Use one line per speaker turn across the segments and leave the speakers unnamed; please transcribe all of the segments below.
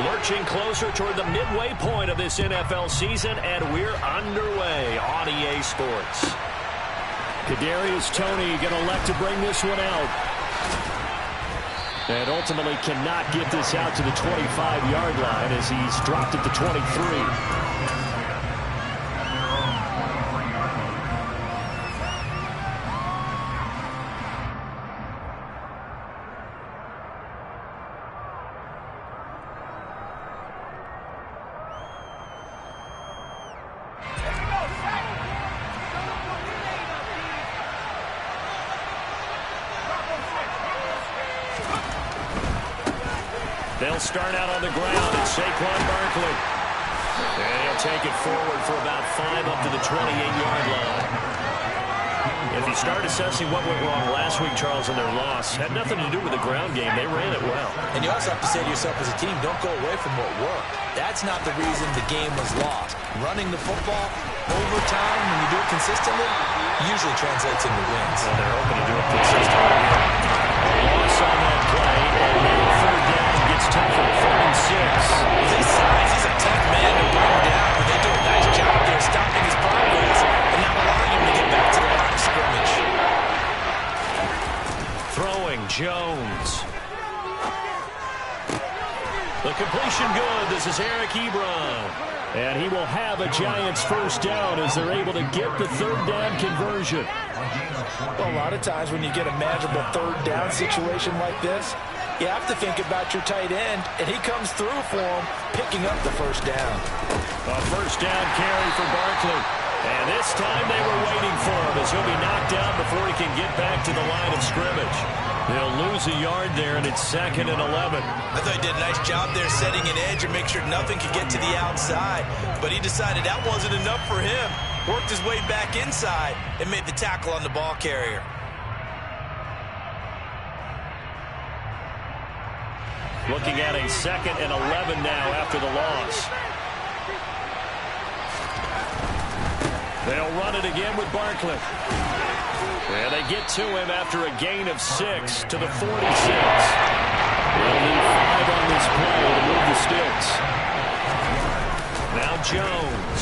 Lurching closer toward the midway point of this NFL season, and we're underway on EA Sports.
Kadarius Toney going to elect to bring this one out. And ultimately cannot get this out to the 25-yard line as he's dropped at the 23.
They'll start out on the ground at Saquon Barkley. And he'll take it forward for about 5 up to the 28-yard line. If you start assessing what went wrong last week, Charles, in their loss, had nothing to do with the ground game. They ran it well.
And you also have to say to yourself as a team, don't go away from what worked. That's not the reason the game was lost. Running the football over time, when you do it consistently, usually translates into wins.
Well, they're hoping to do it consistently. Loss on that play, and now third down gets tougher. 3rd and 6.
With his size, he's a tough man to bring down, but they do a nice job there stopping his progress and not allowing him to get back to the line of scrimmage.
Throwing, Jones. The completion good. This is Eric Ebron.
And he will have a Giants first down as they're able to get the third down conversion.
Well, a lot of times when you get a manageable third down situation like this, you have to think about your tight end, and he comes through for him, picking up the first down.
A first down carry for Barkley. And this time they were waiting for him as he'll be knocked down before he can get back to the line of scrimmage. They'll lose a yard there, and it's 2nd and 11.
I thought he did a nice job there setting an edge and make sure nothing could get to the outside. But he decided that wasn't enough for him. Worked his way back inside and made the tackle on the ball carrier.
Looking at a 2nd and 11 now after the loss. They'll run it again with Barkley. And they get to him after a gain of 6 to the 46. They'll need 5 on this play to move the sticks. Now Jones.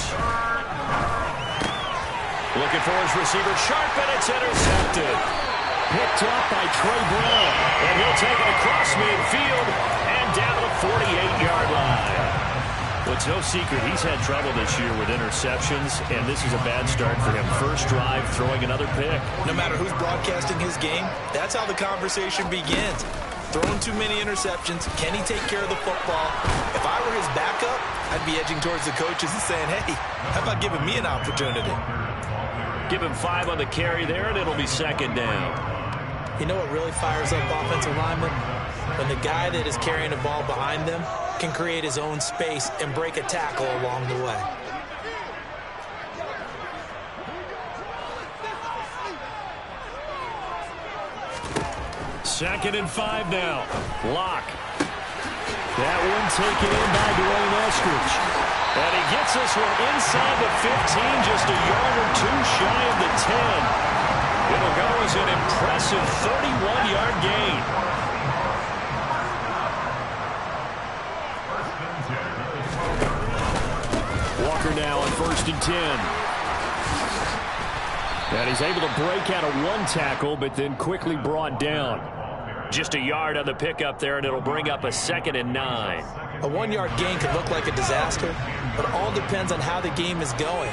Looking for his receiver. Sharp, and it's intercepted.
Picked up by Trey Brown.
And he'll take it across midfield and down to the 48-yard line. Well, it's no secret he's had trouble this year with interceptions, and this is a bad start for him. First drive, throwing another pick.
No matter who's broadcasting his game, that's how the conversation begins. Throwing too many interceptions. Can he take care of the football? If I were his backup, I'd be edging towards the coaches and saying, hey, how about giving me an opportunity?
Give him 5 on the carry there, and it'll be 2nd down.
You know what really fires up offensive linemen? When the guy that is carrying the ball behind them can create his own space and break a tackle along the way.
Second and 5 now. Lock.
That one taken in by Dwayne Eskridge.
And he gets this one inside the 15, just a yard or 2 shy of the 10. It'll go as an impressive 31-yard gain.
Walker now on 1st and 10. And he's able to break out of 1 tackle, but then quickly brought down.
Just a yard on the pickup there, and it'll bring up a 2nd and 9.
A 1-yard gain could look like a disaster, but it all depends on how the game is going.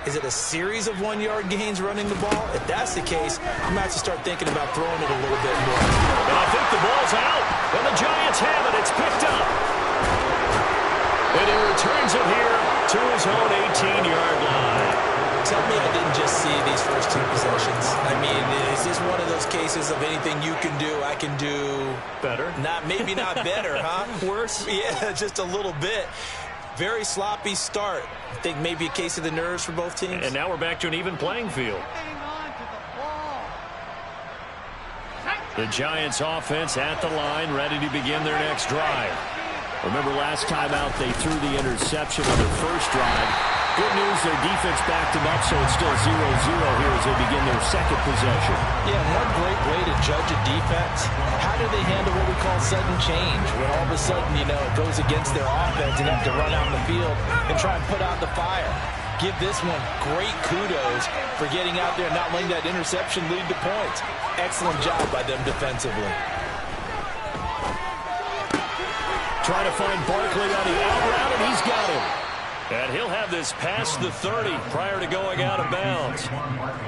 Is it a series of 1-yard gains running the ball? If that's the case, you might have to start thinking about throwing it a little bit more.
And I think the ball's out, and the Giants have it. It's picked up. And he returns it here to his own 18-yard line.
Tell me I didn't just see these first 2 possessions. I mean, is this one of those cases of anything you can do, I can do
better?
Maybe not better, huh?
Worse?
Yeah, just a little bit. Very sloppy start. I think maybe a case of the nerves for both teams.
And now we're back to an even playing field. The Giants offense at the line, ready to begin their next drive. Remember last time out they threw the interception on their first drive. Good news, their defense backed them up, so it's still 0-0 here as they begin their second possession.
Yeah, one great way to judge a defense, how do they handle what we call sudden change when all of a sudden, you know, it goes against their offense and have to run out in the field and try and put out the fire. Give this one great kudos for getting out there and not letting that interception lead to points. Excellent job by them defensively.
Trying to find Barkley on the out route, and he's got him. And he'll have this past the 30 prior to going out of bounds.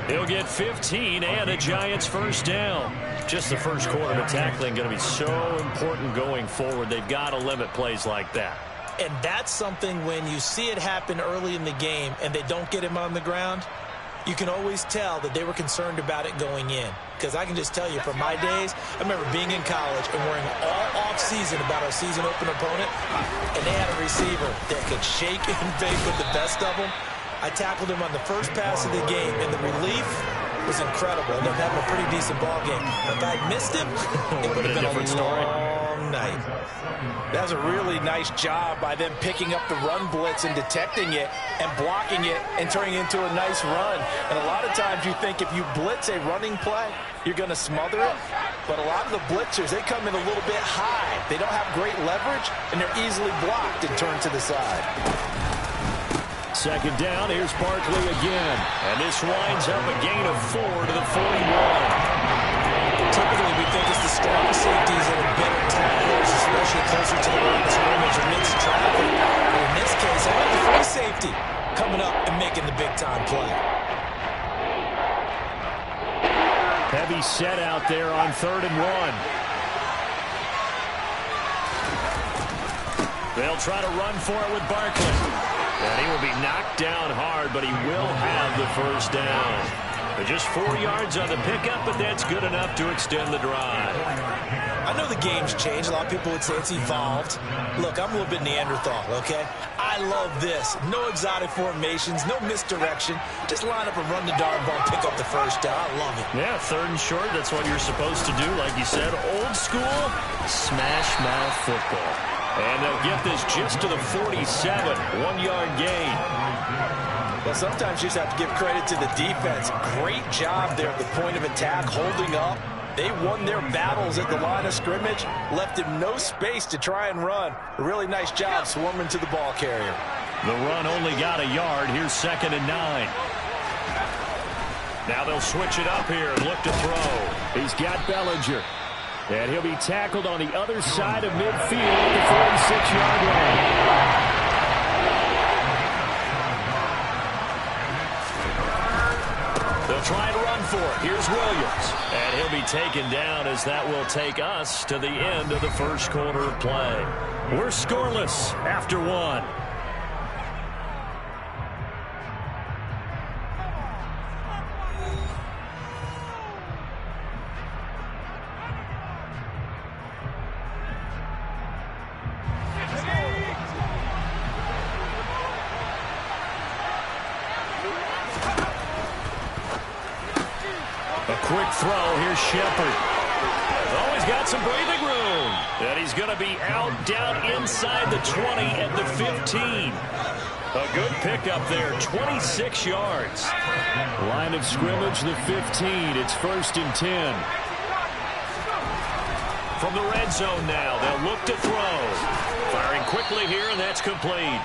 He'll get 15 and a Giants first down. Just the first quarter of tackling going to be so important going forward. They've got to limit plays like that.
And that's something when you see it happen early in the game and they don't get him on the ground, you can always tell that they were concerned about it going in. Because I can just tell you from my days, I remember being in college and worrying all off-season about our season opener opponent, and they had a receiver that could shake and bake with the best of them. I tackled him on the first pass of the game, and the relief was incredible. Ended up having a pretty decent ball game. If I'd missed him, it would have been a long night.
That was a really nice job by them picking up the run blitz and detecting it and blocking it and turning it into a nice run. And a lot of times you think if you blitz a running play, you're going to smother it. But a lot of the blitzers, they come in a little bit high. They don't have great leverage, and they're easily blocked and turned to the side.
Second down, here's Barkley again. And this winds up a gain of 4 to the 41.
Typically, we think it's the strong safeties that are better tacklers, especially closer to the line of scrimmage or mixed traffic. But in this case, I like the free safety coming up and making the big-time play.
Heavy set out there on 3rd and 1. They'll try to run for it with Barkley. And he will be knocked down hard, but he will have the first down. Just 4 yards on the pickup, but that's good enough to extend the drive.
I know the game's changed. A lot of people would say it's evolved. Look, I'm a little bit Neanderthal, okay? I love this. No exotic formations, no misdirection. Just line up and run the darn ball, pick up the first down. I love it.
Yeah, 3rd and short, that's what you're supposed to do. Like you said, old school, smash mouth football. And they'll get this just to the 47, 1-yard gain.
Well, sometimes you just have to give credit to the defense. Great job there at the point of attack, holding up. They won their battles at the line of scrimmage, left him no space to try and run. A really nice job swarming to the ball carrier.
The run only got a yard. Here's 2nd and 9. Now they'll switch it up here and look to throw. He's got Bellinger. And he'll be tackled on the other side of midfield at the 46-yard line. They'll try and run for it. Here's Williams. And he'll be taken down as that will take us to the end of the first quarter of play. We're scoreless after 1. Quick throw. Here's Shepard. Always got some breathing room. And he's going to be out down inside the 20 at the 15. A good pickup there, 26 yards. Line of scrimmage, the 15. It's 1st and 10. From the red zone now, they'll look to throw. Firing quickly here, and that's complete.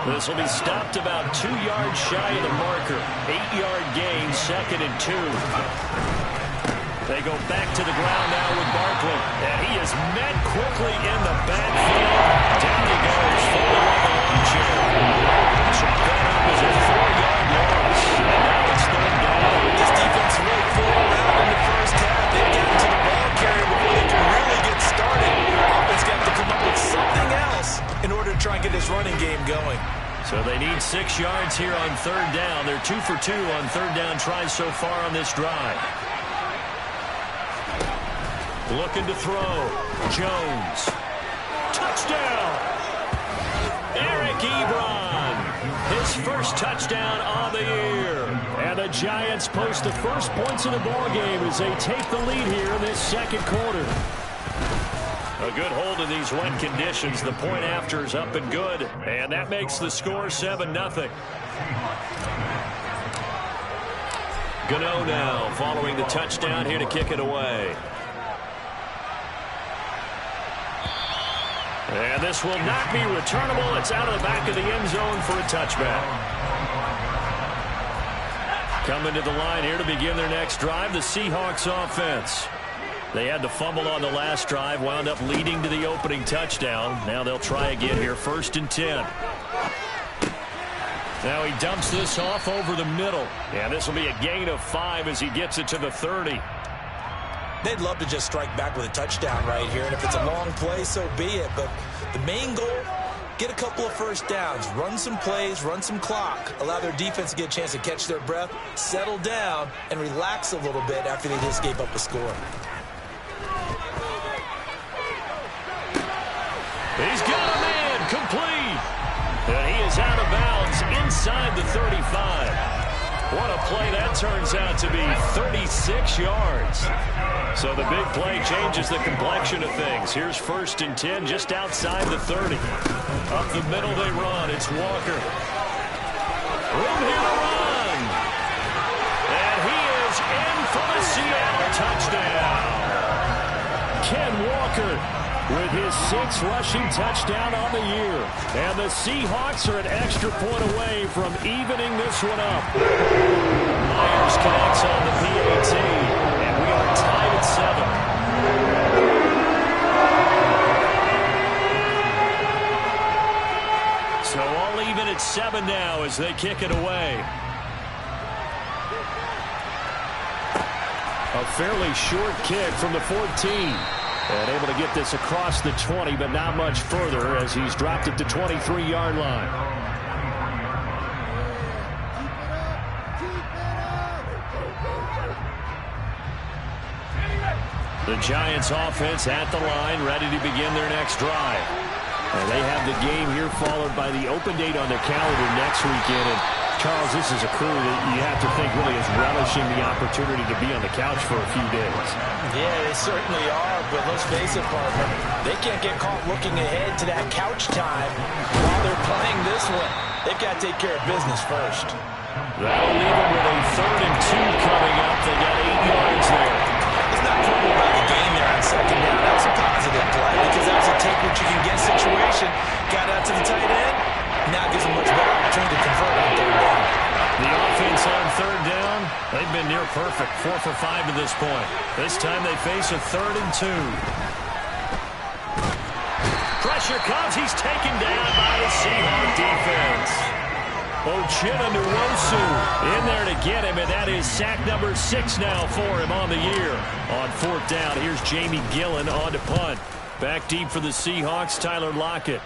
This will be stopped about 2 yards shy of the marker. 8-yard gain, 2nd and 2. They go back to the ground now with Barkley. And he is met quickly in the backfield. Down he goes, falling on the lawn chair. Chalk that up as a 4-yard loss. And now it's 3rd down.
This defense really pulled around in the first half. They've gotten to the ball carrier before they can really get started. Offense got to come up with something else in order to try and get this running game going.
So they need 6 yards here on 3rd down. They're 2 for 2 on 3rd down tries so far on this drive. Looking to throw. Jones. Touchdown! Eric Ebron. His first touchdown on the year. And the Giants post the first points of the ballgame as they take the lead here in this second quarter. A good hold in these wet conditions. The point after is up and good. And that makes the score 7-0. Gano now following the touchdown here to kick it away. And this will not be returnable. It's out of the back of the end zone for a touchback. Coming to the line here to begin their next drive, the Seahawks offense. They had the fumble on the last drive, wound up leading to the opening touchdown. Now they'll try again here, 1st and 10. Now he dumps this off over the middle. And this will be a gain of 5 as he gets it to the 30.
They'd love to just strike back with a touchdown right here, and if it's a long play, so be it. But the main goal, get a couple of first downs, run some plays, run some clock, allow their defense to get a chance to catch their breath, settle down, and relax a little bit after they just gave up a score.
He's got a man complete. And he is out of bounds inside the 35. What a play that turns out to be, 36 yards. So the big play changes the complexion of things. Here's 1st and 10 just outside the 30. Up the middle they run. It's Walker. Room here to run. And he is in for the Seattle touchdown. Ken Walker with his 6th rushing touchdown on the year. And the Seahawks are an extra point away from evening this one up. Myers connects on the PAT, and we are tied at 7. So all even at 7 now as they kick it away. A fairly short kick from the 14. And able to get this across the 20, but not much further as he's dropped it to 23-yard line. The Giants offense at the line, ready to begin their next drive. And they have the game here followed by the open date on the calendar next weekend. And Charles, this is a crew that you have to think really is relishing the opportunity to be on the couch for a few days.
Yeah, they certainly are, but let's face it, partner, they can't get caught looking ahead to that couch time while they're playing this one. They've got to take care of business first.
That'll leave them with a 3rd and 2 coming up. They got 8 yards there.
It's not quibble about the game there on 2nd down. That was a positive play because that was a take what you can get situation. Got out to the tight end. Now gives them much better opportunity to convert on 3rd down.
The offense on 3rd down, they've been near perfect, 4 for 5 to this point. This time they face a 3rd and 2. Pressure comes. He's taken down by the Seahawks defense. Ochena Nwosu in there to get him, and that is sack number 6 now for him on the year. On 4th down, here's Jamie Gillen on to punt. Back deep for the Seahawks, Tyler Lockett.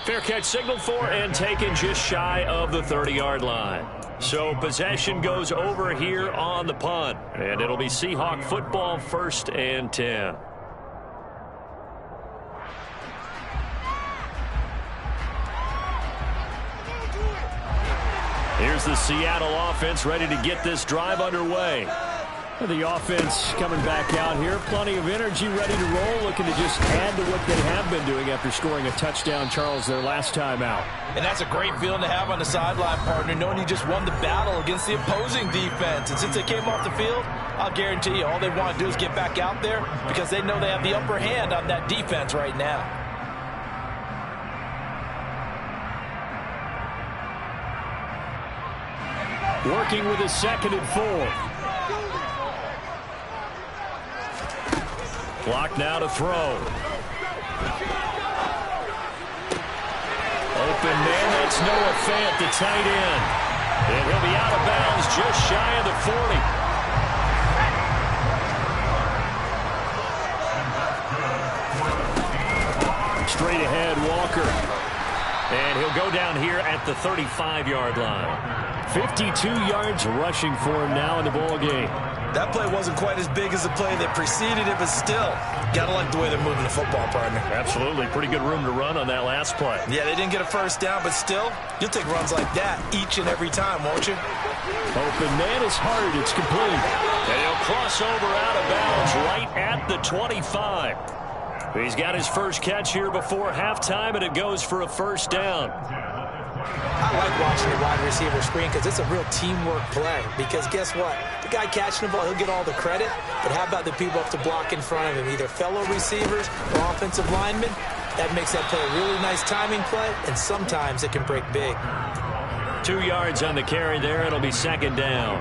Fair catch signaled for and taken just shy of the 30-yard line. So possession goes over here on the punt, and it'll be Seahawk football, 1st and 10. Here's the Seattle offense ready to get this drive underway. The offense coming back out here. Plenty of energy, ready to roll, looking to just add to what they have been doing after scoring a touchdown, Charles, their last time out.
And that's a great feeling to have on the sideline, partner, knowing you just won the battle against the opposing defense. And since they came off the field, I'll guarantee you all they want to do is get back out there because they know they have the upper hand on that defense right now.
Working with a 2nd and 4. Clock now to throw. Open man, that's Noah Fant, the tight end. And he'll be out of bounds just shy of the 40. Straight ahead, Walker. And he'll go down here at the 35-yard line. 52 yards rushing for him now in the ball game.
That play wasn't quite as big as the play that preceded it, but still, gotta like the way they're moving the football, partner.
Absolutely. Pretty good room to run on that last play.
Yeah, they didn't get a 1st down, but still, you'll take runs like that each and every time, won't you?
Open man is hard. It's complete. And he'll cross over out of bounds right at the 25. He's got his first catch here before halftime, and it goes for a 1st down.
I like watching the wide receiver screen because it's a real teamwork play. Because guess what? The guy catching the ball, he'll get all the credit. But how about the people up to block in front of him, either fellow receivers or offensive linemen? That makes that play a really nice timing play, and sometimes it can break big.
2 yards on the carry there. It'll be second down.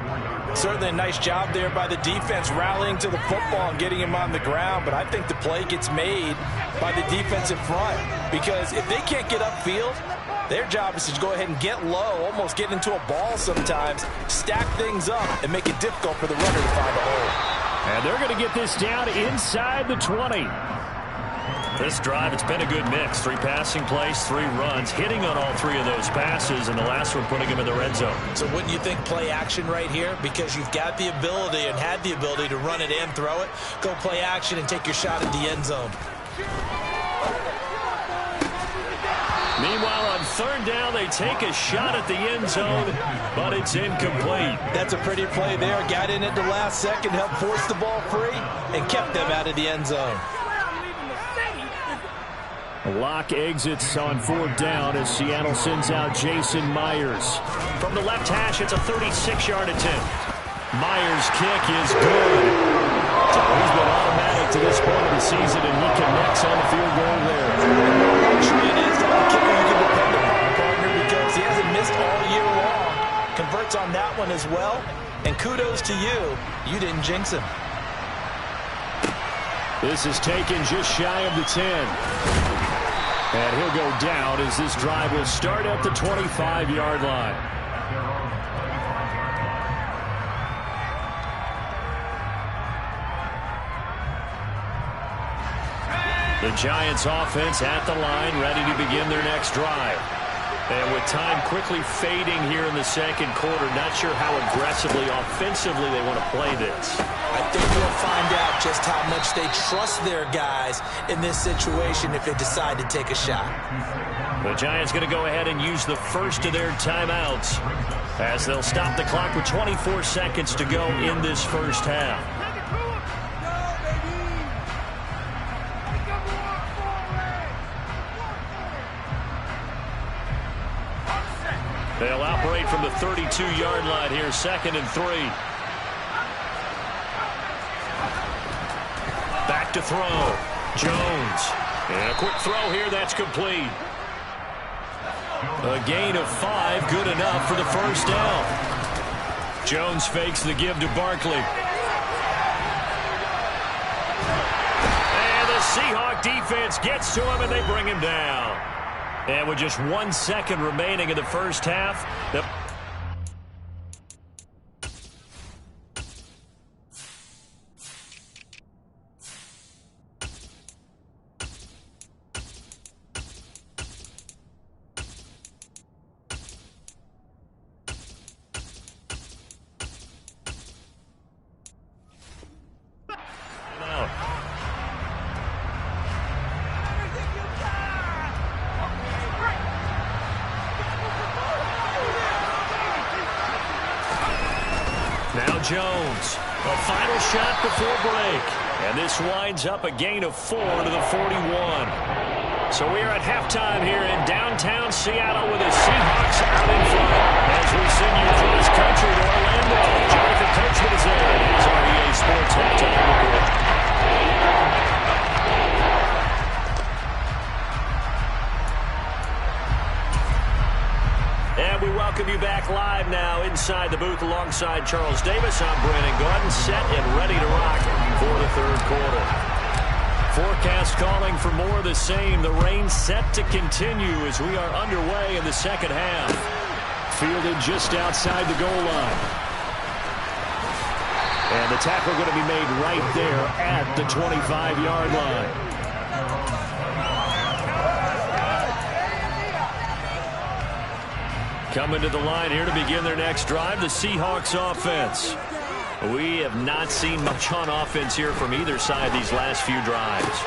Certainly a nice job there by the defense rallying to the football and getting him on the ground, but I think the play gets made by the defensive front because if they can't get upfield, their job is to go ahead and get low, almost get into a ball sometimes, stack things up, and make it difficult for the runner to find a hole.
And they're going to get this down inside the 20. This drive, it's been a good mix. 3 passing plays, 3 runs, hitting on all 3 of those passes, and the last one putting him in the red zone.
So wouldn't you think play action right here? Because you've got the ability and had the ability to run it and throw it. Go play action and take your shot at the end zone.
Meanwhile, on third down, they take a shot at the end zone, but it's incomplete.
That's a pretty play there. Got in at the last second, helped force the ball free, and kept them out of the end zone.
Lock exits on 4th down as Seattle sends out Jason Myers. From the left hash, it's a 36-yard attempt. Myers' kick is good. So he's been automatic to this point of the season, and he connects on the field goal there.
Actually, it is the only kicker you can depend upon, partner, because he hasn't missed all year long. Converts on that one as well, and kudos to you. You didn't jinx him.
This is taken just shy of the 10. And he'll go down as this drive will start at the 25-yard line. The Giants offense at the line, ready to begin their next drive. And with time quickly fading here in the second quarter, not sure how aggressively, offensively they want to play this.
I think we'll find out just how much they trust their guys in this situation if they decide to take a shot.
The Giants going to go ahead and use the first of their timeouts as they'll stop the clock with 24 seconds to go in this first half. They'll operate from the 32-yard line here, 2nd and 3. Back to throw. Jones. And a quick throw here, that's complete. A gain of 5, good enough for the first down. Jones fakes the give to Barkley. And the Seahawk defense gets to him, and they bring him down. And with just 1 second remaining in the first half, now Jones, a final shot before break. And this winds up a gain of 4 to the 41. So we are at halftime here in downtown Seattle with the Seahawks out in front. As we send you cross country to Orlando, Jonathan Coachman is there. It's our EA Sports halftime report. And we welcome you back live now inside the booth alongside Charles Davis. I'm Brandon Gordon, set and ready to rock for the third quarter. Forecast calling for more of the same. The rain set to continue as we are underway in the second half. Fielded just outside the goal line. And the tackle going to be made right there at the 25-yard line. Coming to the line here to begin their next drive, the Seahawks offense. We have not seen much on offense here from either side these last few drives.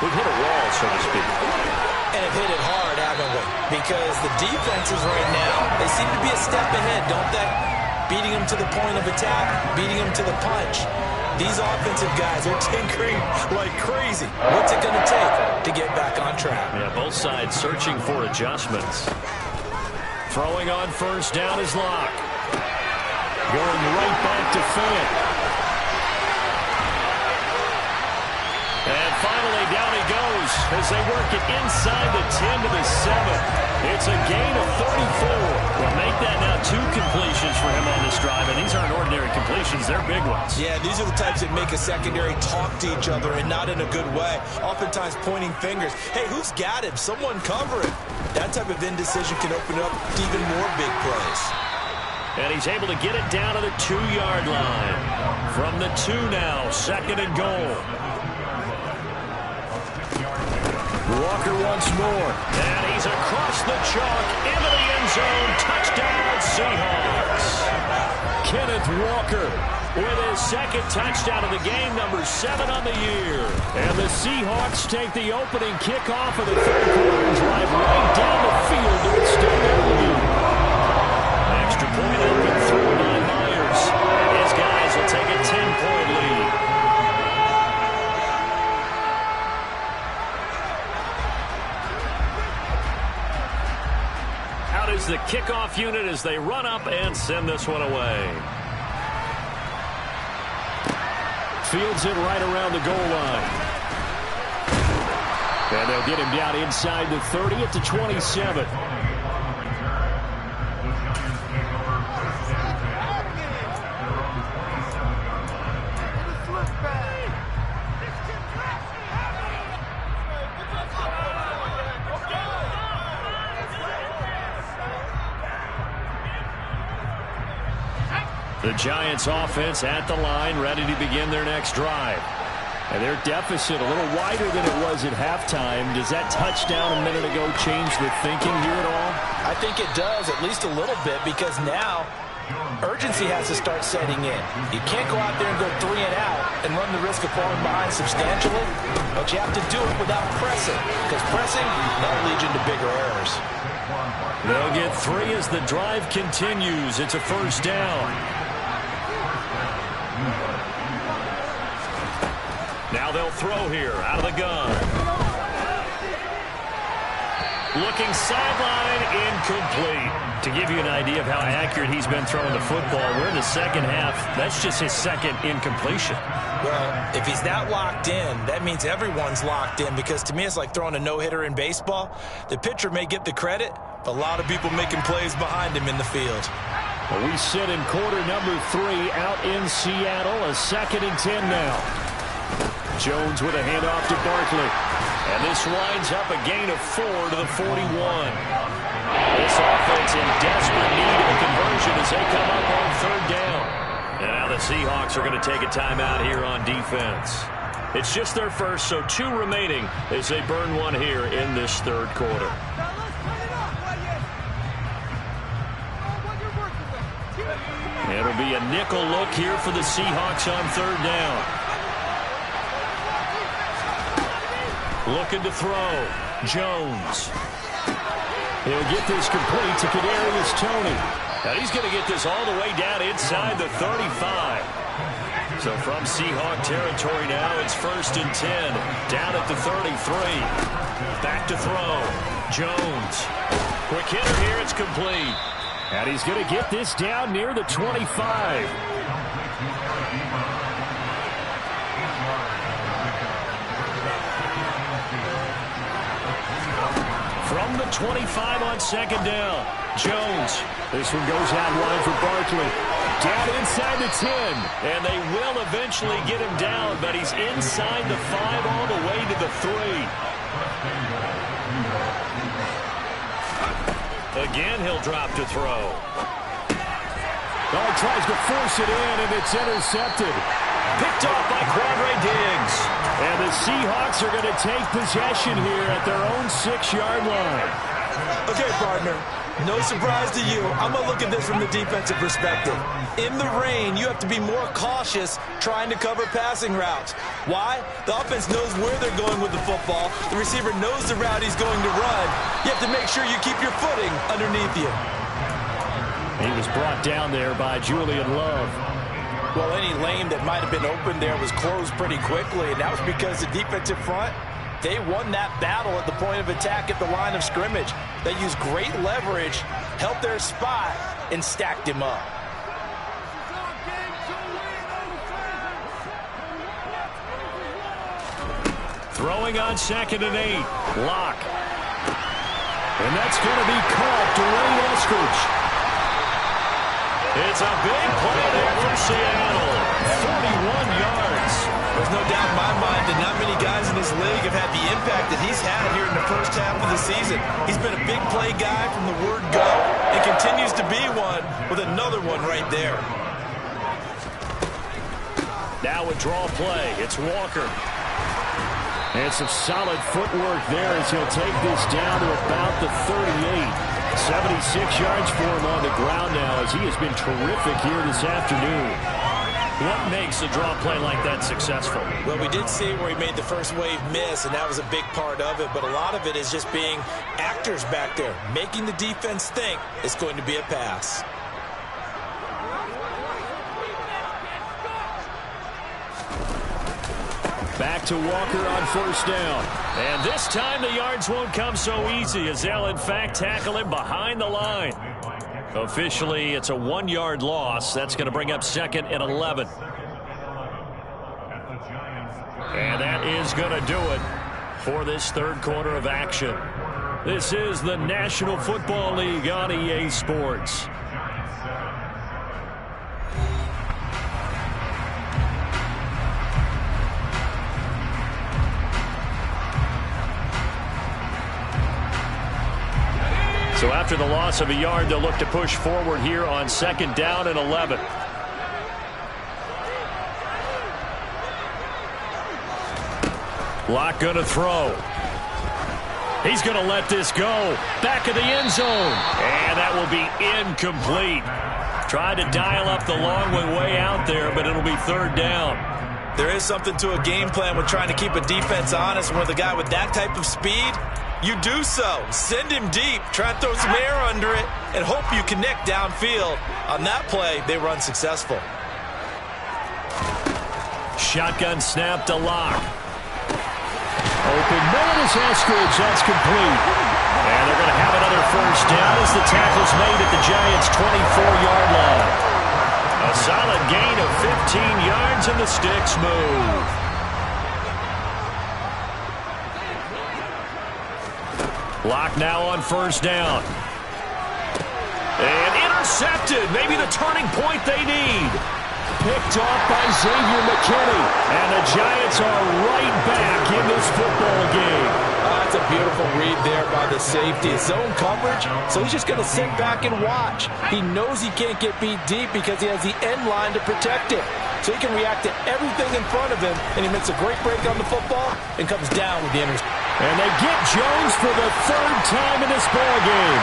We've hit a wall, so to speak.
And have hit it hard, haven't we? Because the defenses right now, they seem to be a step ahead, don't they? Beating them to the point of attack, beating them to the punch. These offensive guys are tinkering like crazy. What's it going to take to get back on track?
Yeah, both sides searching for adjustments. Throwing on first down is Locke. Going right back to Fant. And finally, down he goes. as they work it inside the 10 to the 7. It's a gain of 34. Well, make that now 2 completions for him on this drive, and these aren't ordinary completions. They're big ones.
Yeah, these are the types that make a secondary talk to each other and not in a good way. Oftentimes pointing fingers. Hey, who's got him? Someone cover him. That type of indecision can open up to even more big plays.
And he's able to get it down to the 2-yard line. From the 2 now, 2nd and goal. Walker once more. And he's across the chalk into the end zone. Touchdown, Seahawks. Kenneth Walker with his 2nd touchdown of the game, number 7 on the year. And the Seahawks take the opening kickoff of the 3rd quarter and drive right down the field to extend their lead. Extra point open through by Myers. And his guys will take a 10-point lead. Out is the kickoff unit as they run up and send this one away. Fields it right around the goal line. And they'll get him down inside the 30 at the 27. The Giants offense at the line, ready to begin their next drive. And their deficit a little wider than it was at halftime. Does that touchdown a minute ago change the thinking here at all?
I think it does, at least a little bit, because now urgency has to start setting in. You can't go out there and go 3 and out and run the risk of falling behind substantially, but you have to do it without pressing, because pressing, that'll lead you into bigger errors.
They'll get 3 as the drive continues. It's a 1st down. Now they'll throw here out of the gun. Looking sideline, incomplete. To give you an idea of how accurate he's been throwing the football, we're in the 2nd half. That's just his 2nd incompletion.
Well, if he's that locked in, that means everyone's locked in, because to me it's like throwing a no-hitter in baseball. The pitcher may get the credit, but a lot of people making plays behind him in the field.
Well, we sit in quarter number 3 out in Seattle. A 2nd and 10 now. Jones with a handoff to Barkley. And this winds up a gain of 4 to the 41. This offense in desperate need of a conversion as they come up on 3rd down. And now the Seahawks are going to take a timeout here on defense. It's just their first, so 2 remaining as they burn one here in this 3rd quarter. It'll be a nickel look here for the Seahawks on 3rd down. Looking to throw. Jones. He'll get this complete to Kadarius Toney. Now he's going to get this all the way down inside the 35. So from Seahawk territory now, it's 1st and 10. Down at the 33. Back to throw. Jones. Quick hitter here. It's complete. And he's going to get this down near the 25. From the 25 on 2nd down. Jones. This one goes out wide for Barkley. Down inside the 10. And they will eventually get him down, but he's inside the 5 all the way to the 3. Again, he'll drop to throw. Oh, he tries to force it in, and it's intercepted. Picked off by Quadre Diggs. And the Seahawks are going to take possession here at their own 6-yard line.
Okay, partner, no surprise to you. I'm going to look at this from the defensive perspective. In the rain, you have to be more cautious trying to cover passing routes. Why? The offense knows where they're going with the football. The receiver knows the route he's going to run. You have to make sure you keep your footing underneath you.
He was brought down there by Julian Love.
Well, any lane that might have been open there was closed pretty quickly, and that was because the defensive front, they won that battle at the point of attack at the line of scrimmage. They used great leverage, held their spot, and stacked him up.
Throwing on 2nd and 8. Locke. And that's going to be caught. Dwayne Eskridge. It's a big play there for Seattle. 41 yards.
There's no doubt in my mind that not many guys in this league have had the impact that he's had here in the first half of the season. He's been a big play guy from the word go and continues to be one with another one right there.
Now a draw play. It's Walker. And some solid footwork there as he'll take this down to about the 38. 76 yards for him on the ground now as he has been terrific here this afternoon.
What makes a draw play like that successful?
Well, we did see where he made the first wave miss, and that was a big part of it. But a lot of it is just being actors back there, making the defense think it's going to be a pass.
Back to Walker on 1st down.
And this time the yards won't come so easy as they'll, in fact, tackle him behind the line. Officially, it's a 1-yard loss. That's going to bring up 2nd and 11. And that is going to do it for this 3rd quarter of action. This is the National Football League on EA Sports. So after the loss of a yard, they'll look to push forward here on 2nd down and 11. Locke going to throw. He's going to let this go. Back of the end zone. And that will be incomplete. Tried to dial up the long way out there, but it'll be 3rd down.
There is something to a game plan with trying to keep a defense honest. When with a guy with that type of speed, you do so. Send him deep. Try and throw some air under it and hope you connect downfield. On that play, they were unsuccessful.
Shotgun snap to Locke.
Open man is Eskridge. That's complete.
And they're going to have another 1st down as the tackle's made at the Giants' 24-yard line. A solid gain of 15 yards and the sticks move. Locke now on 1st down. And intercepted. Maybe the turning point they need.
Picked off by Xavier McKinney.
And the Giants are right back in this football game.
That's a beautiful read there by the safety. Zone coverage, so he's just going to sit back and watch. He knows he can't get beat deep because he has the end line to protect it. So he can react to everything in front of him, and he makes a great break on the football and comes down with the interception.
And they get Jones for the 3rd time in this ball game.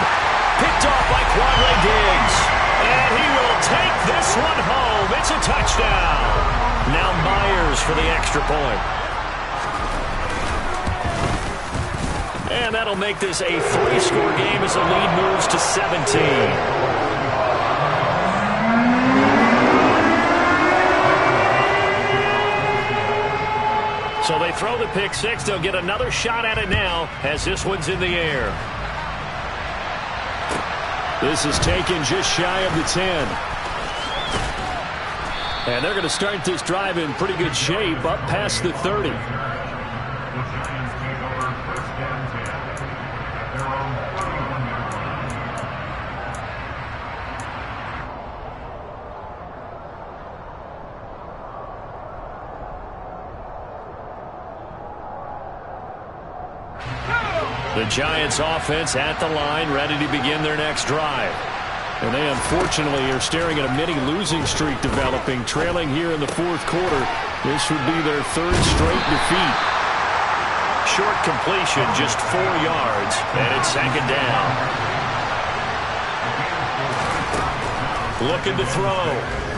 Picked off by Quadre Diggs. And he will take this one home. It's a touchdown. Now Myers for the extra point. And that'll make this a 3-score game as the lead moves to 17. So they throw the pick 6. They'll get another shot at it now as this one's in the air.
This is taken just shy of the 10.
And they're going to start this drive in pretty good shape up past the 30. The Giants offense at the line, ready to begin their next drive.
And they unfortunately are staring at a mini losing streak developing, trailing here in the 4th quarter. This would be their 3rd straight defeat.
Short completion, just 4 yards, and it's 2nd down. Looking to throw.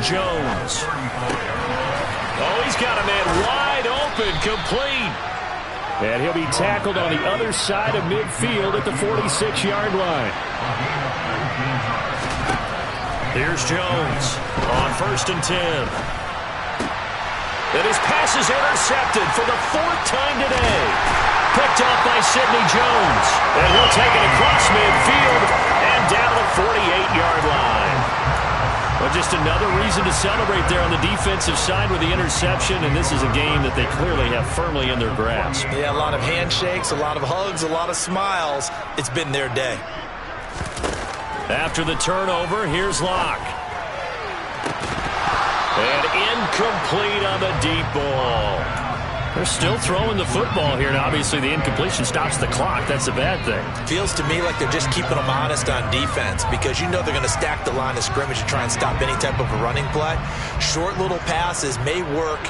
Jones. Oh, he's got a man wide open, complete.
And he'll be tackled on the other side of midfield at the 46-yard line.
Here's Jones on 1st and 10. And his pass is intercepted for the 4th time today. Picked off by Sidney Jones. And he'll take it across midfield and down the 48-yard line.
Well, just another reason to celebrate there on the defensive side with the interception, and this is a game that they clearly have firmly in their grasp.
Yeah, a lot of handshakes, a lot of hugs, a lot of smiles. It's been their day.
After the turnover, here's Locke. And incomplete on the deep ball. They're still throwing the football here, and obviously the incompletion stops the clock. That's a bad thing.
Feels to me like they're just keeping them honest on defense because you know they're going to stack the line of scrimmage and try and stop any type of a running play. Short little passes may work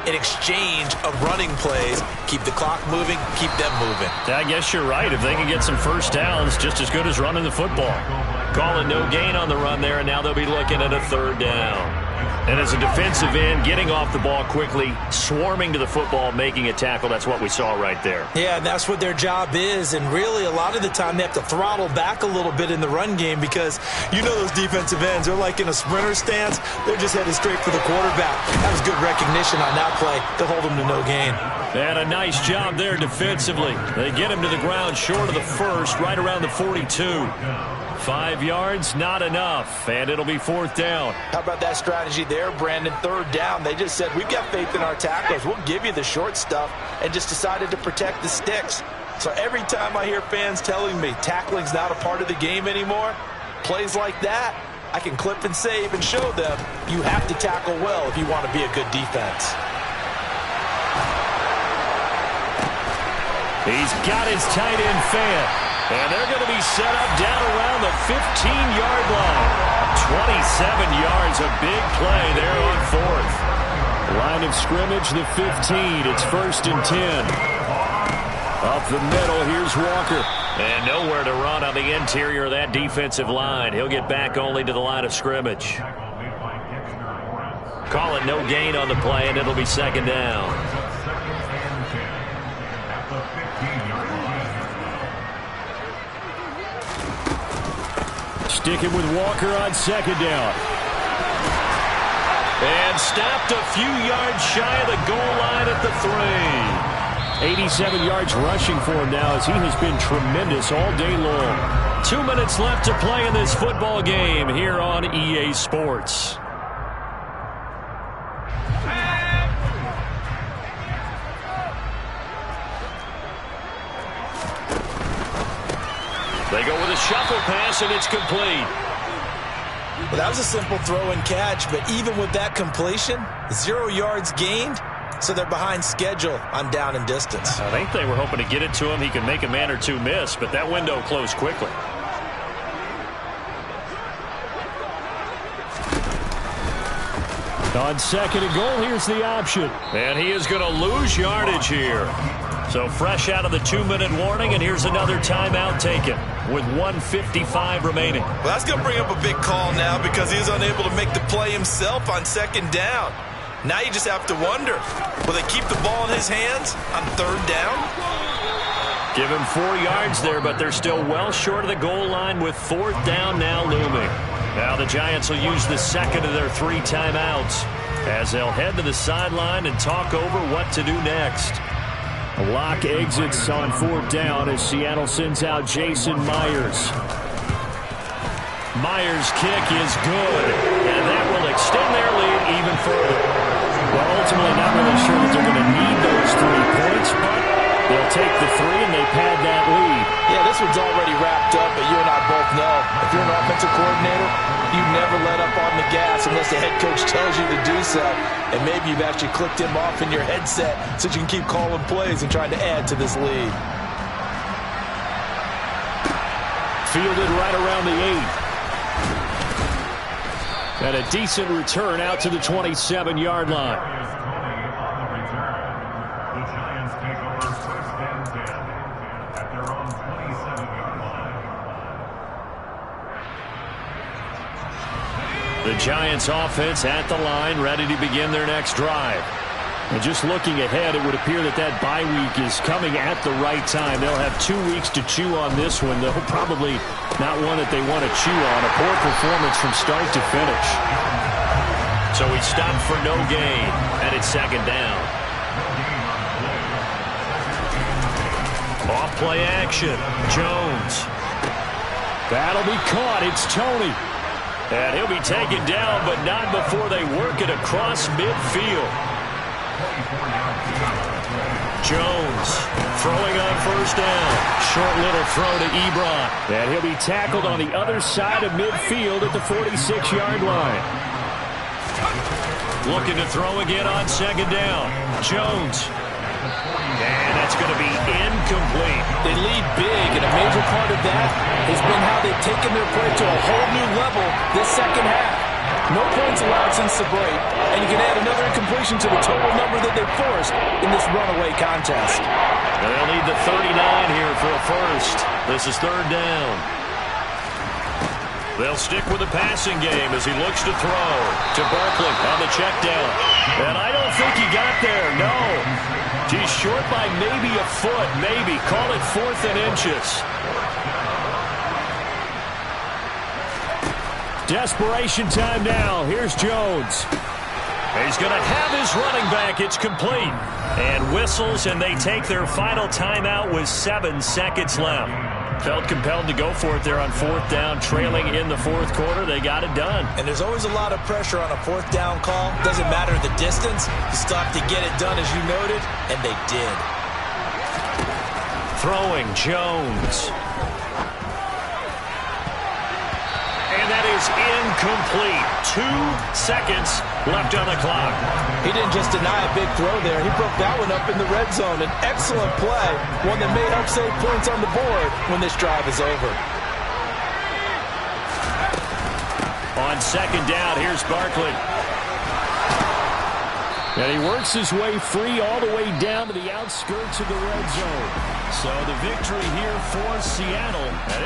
in exchange of running plays. Keep the clock moving, keep them moving.
I guess you're right. If they can get some first downs, just as good as running the football. Call it no gain on the run there, and now they'll be looking at a third down. And as a defensive end, getting off the ball quickly, swarming to the football, making a tackle, that's what we saw right there.
Yeah, and that's what their job is. And really, a lot of the time, they have to throttle back a little bit in the run game because you know those defensive ends, they're like in a sprinter stance. They're just headed straight for the quarterback. That was good recognition on that play to hold them to no gain.
And a nice job there defensively. They get him to the ground short of the first, right around the 42. 5 yards, not enough, and it'll be fourth down.
How about that strategy there, Brandon? Third down. They just said, we've got faith in our tacklers. We'll give you the short stuff, and just decided to protect the sticks. So every time I hear fans telling me tackling's not a part of the game anymore, plays like that, I can clip and save and show them you have to tackle well if you want to be a good defense.
He's got his tight end fan. And they're going to be set up down around the 15-yard line. 27 yards, a big play there on fourth. Line of scrimmage, the 15. It's first and 10. Up the middle, here's Walker. And nowhere to run on the interior of that defensive line. He'll get back only to the line of scrimmage. Call it no gain on the play, and it'll be second down. Sticking with Walker on second down. And stopped a few yards shy of the goal line at the 3. 87 yards rushing for him now as he has been tremendous all day long. 2 minutes left to play in this football game here on EA Sports. They go with a shuffle pass, and it's complete.
Well, that was a simple throw and catch, but even with that completion, 0 yards gained, so they're behind schedule on down and distance.
I think they were hoping to get it to him. He could make a man or two miss, but that window closed quickly. On second and goal, here's the option. And he is going to lose yardage here. So fresh out of the 2-minute warning, and here's another timeout taken with 1:55 remaining.
Well, that's going to bring up a big call now because he's unable to make the play himself on second down. Now you just have to wonder, will they keep the ball in his hands on third down?
Give him 4 yards there, but they're still well short of the goal line with fourth down now looming. Now the Giants will use the second of their 3 timeouts as they'll head to the sideline and talk over what to do next. Locke exits on fourth down as Seattle sends out Jason Myers. Myers' kick is good, and that will extend their lead even further. Well, ultimately not really sure that they're going to need those 3 points, but they'll take the 3 and they pad that lead.
Yeah, this one's already wrapped up, but you and I both know if you're an offensive coordinator, you never let up on the gas unless the head coach tells you to do so. And maybe you've actually clicked him off in your headset so you can keep calling plays and trying to add to this lead.
Fielded right around the 8. And a decent return out to the 27-yard line. The Giants offense at the line, ready to begin their next drive. And just looking ahead, it would appear that that bye week is coming at the right time. They'll have 2 weeks to chew on this one, though probably not one that they want to chew on. A poor performance from start to finish. So he stopped for no gain, and it's second down. Off play action. Jones. That'll be caught. It's Tony. And he'll be taken down, but not before they work it across midfield. Jones throwing on first down. Short little throw to Ebron. And he'll be tackled on the other side of midfield at the 46-yard line. Looking to throw again on second down. Jones. And that's going to be incomplete.
They lead big, and a major part of that has been how they've taken their play to a whole new level this second half. No points allowed since the break, and you can add another incompletion to the total number that they forced in this runaway contest.
They'll need the 39 here for a first. This is third down. They'll stick with the passing game as he looks to throw to Barkley on the check down. And I don't think he got there, no. He's short by maybe a foot, maybe. Call it 4th and inches. Desperation time now. Here's Jones. He's going to have his running back. It's complete. And whistles, and they take their final timeout with 7 seconds left. Felt compelled to go for it there on 4th down, trailing in the 4th quarter. They got it done.
And there's always a lot of pressure on a 4th down call. Doesn't matter the distance. You still have to get it done, as you noted, and they did.
Throwing Jones. And that is incomplete. 2 seconds left on the clock.
He didn't just deny a big throw there. He broke that one up in the red zone. An excellent play, one that may help save points on the board when this drive is over.
On second down, here's Barkley. And he works his way free all the way down to the outskirts of the red zone. So the victory here for Seattle.